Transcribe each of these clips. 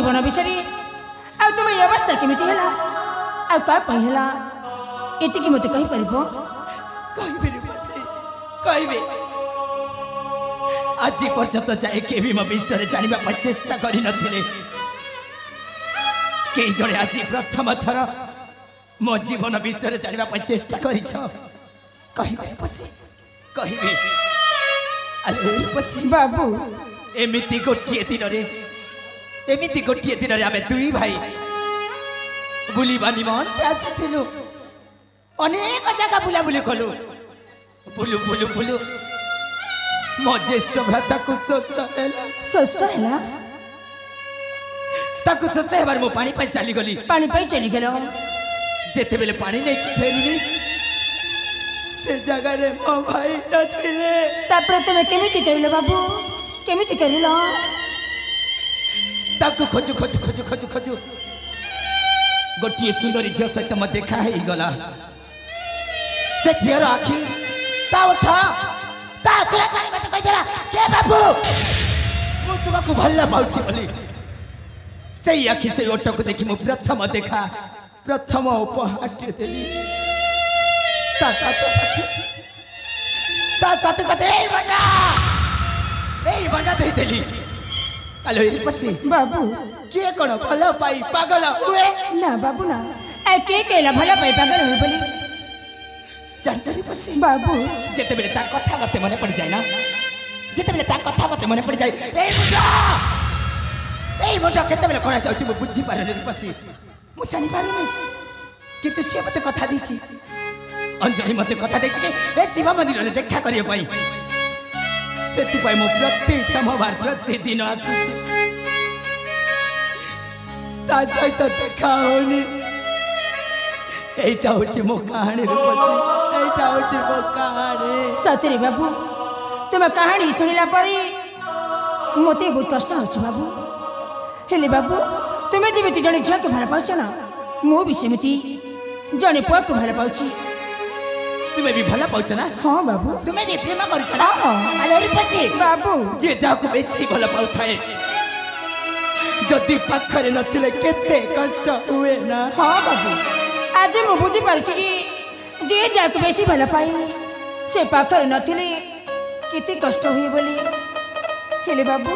जीवन विषय आ तुम ये अवस्था केमिति हैला आ का पई हैला एति कि मते कहि परिबो कहबे रे बसे कहबे आज पर्यंत जाए के भी मो विषय जानिबा पर चेष्टा करि नथिले के जणे आज प्रथम थर मो जीवन विषय जानिबा पर चेष्टा करिछ कहबे रे बसे कहबे अरे बसे बाबू एमिति गोटिए दिन रे एमिति गोटिए दिन रे आमे दुई भाई बुलिबा निमंते आसिथिलु अनेक जगह बुला बुली कलु बुलु बुलु बुलु मो ज्येष्ठ भ्राता को शोष हैला ताकु शोष हेबार मो पानी पाई चली गली पानी पाई चली गेलो जेते बेले पानी नै कि फेरिली से जगह रे मो भाई नथिले तापर तुम केमिति करिलो बाबू केमिति करिलो ताकु खोजु खोजु खोजु खोजु खोजु गोटिए सुंदरी झियो सहित मत देखा ही गला से झियर आखि ता उठा ता तुरा जानी मत कहि देला के बाबू मु तुमको भल्ला पाउछि बोली सेही आखि से ओठ को देखि मु प्रथम देखा प्रथम उपहार देली ता साथ ए बंडा दे देली हेलो रे पसी बाबू के कोन भला पाई पागल हुए ना बाबू ना ए के केला भला पाई पागल होय बोली चढ़ पसी बाबू जेते बेले ता कथा मते मने पड़ जाय ना जेते बेले ता कथा मते मने पड़ जाय ए मुंडा केते बेले कोना जाउची मु बुझी पारे रे पसी मु जानि पारुनी किंतु से मते कथा दिछि अंजलि मते कथा दिछि कि ए शिव मंदिर रे देखा करियो पई सेति पई मु प्रति सोमवार प्रति दिन आसुछि ता सहित देखा होनी एटा होछि मो कहानी रे पसी एटा होछि मो कहानी सतरे बाबू तुम कहानी सुनिला परी मते बहुत कष्ट होछि बाबू हेले बाबू तुम जेमिति जने झिया के भला पाउछ ना मो भी सेमिति जने पुआ को भला पाउछि तुम्हें भी भला पाउछ ना हां बाबू तुम्हें भी प्रेम करिछ ना हां अरे रे पसी बाबू जे जाको बेसी भला पाउथाए जदि पाखरे नथिले केते कष्ट हुए ना हां बाबू आज मु बुझी पारछि कि जे जाको बेसी भला पाई से पाखरे नथिले केते कष्ट हुए बोली हेले बाबू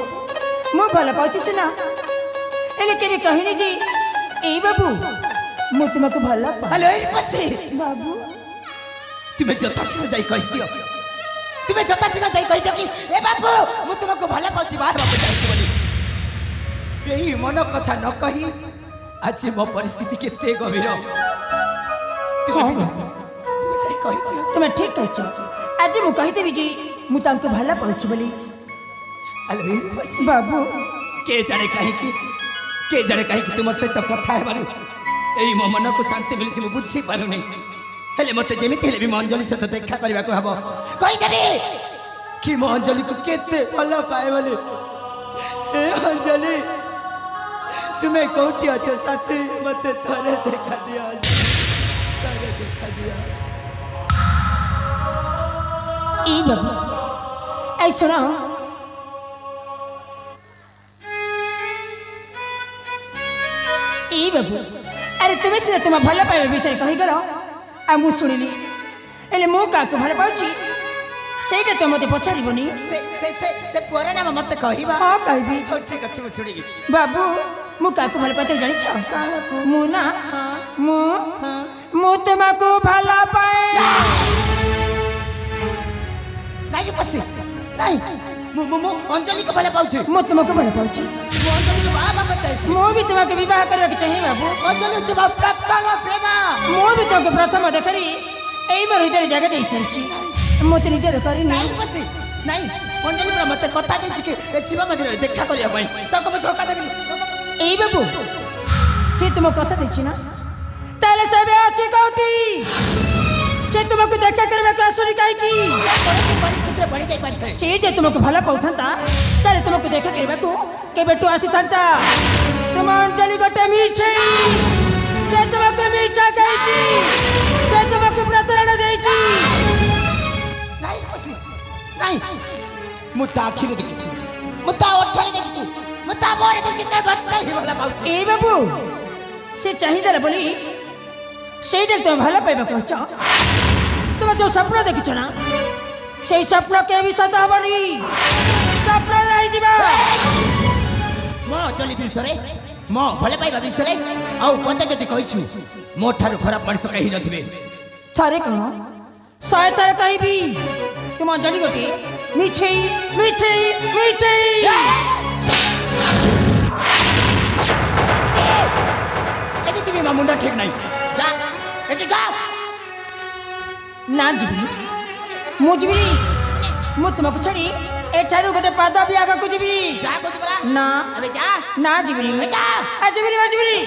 मु भला पाउछि सिना एले केबे कहिनी जी ए बाबू मु तुमको भला पा हेलो रे पसी बाबू तुम्हें जताशीघ्र जाई कहि दियो तुम्हें जताशीघ्र जाई कहि दियो कि ए बाबू मु तुमको भला पाउछि बाहर बाबू जाई बोली एही मन कथा न कहि आज मो परिस्थिति केते गभीर तुम्हें जाई कहि दियो तुम ठीक कहछ आज मु कहि देबी जी मु तांको भला पाउछि बोली हेलो रे पसी बाबू के जाने कहीं कि तुम सहित कथा हेबारु एई मो मन को शांति मिलुछि मु बुझी पारुनी हेले मते जेमिति हेले भी मो अंजलि सहित देखा करबा को हबो कहि देबी कि मो अंजलि को केते भलो पाए बोली ए अंजलि तुम्हें कोठी अछ साथी मते थरे देखा दिया ई बाबू ऐ सुनो ई बाबू अरे तुम्हें से तुम भल पाइबा विषय कही कर आ मु सुनिली एले मु काको भल पाउची सेटा तो मते पछारिबनी से पुरा नाम मते कहिबा हां कहबी हो ठीक अछि मु सुनिबी बाबू मु काको भल पाते जानि छ काको मु ना हां मु तुमको भला पाए नहीं पसी नहीं मु अंजलि को भला पाउछी मु तुमको भला पाउची मु अंजलि को बाबा को चाहिए मु भी तुमको विवाह करबा के चाहिए बाबू अंजलि जब प्रथम प्रेम मु भी तुमको प्रथम देखरी एई मर हृदय जगह दे सरची मु तो निजे करी नहीं पसी नहीं अंजलि पर मते कथा देछि कि शिव मंदिर देखा करिया पई तको मैं धोखा देबी एई बाबू से तुम कथा देछि ना ताले सबे अछि कोठी से तुमको देखा करबा के असुरी काई की परिपुत्र बड़ी जाई पारी से जे तुमको भला पाउथंता ताले तुमको देखा करबा को के बेटो आसी थंता तुम अंजलि गटे मिछे से तुमको मिछा कहछि से तुमको प्रतारणा देछि नहीं पसी नहीं मु ता आखिर देखिछि मु ता ओठरे देखिछि मु ता ता मोरे तुझे से बत्ता ही वाला पाउछ ए बाबू से चाहिदा बोली সেইটা তুমি ভালো পাইবা কইছ তুমি যে স্বপ্ন দেখিছ না সেই স্বপ্ন কে বিসত হবনি স্বপ্ন রই ଯିବା মো চলি বিসরে মো ভালো পাইবা বিসরে আউ পতে যদি কইছু মো ঠারু খরাপ মଣିଷ কেহি নথিবে থারে কোন শয়তান কইবি তুমি জানি গতি মিছেই মিছেই মিছেই এমিতি বি মুন্ডা ঠিক নাই যা এটি যা না ଯିବି ମୁଁ ଯିବିନି ମୁଁ ତୁମକୁ ଛାଡ଼ି ଏଠାରୁ ଗୋଟେ ପାଦ ବି ଆଗକୁ ଯିବିନି যা কইছ বলা ନା আবে যা ନା ଯିବିନି যা ଯିବିନି ଯିବିନି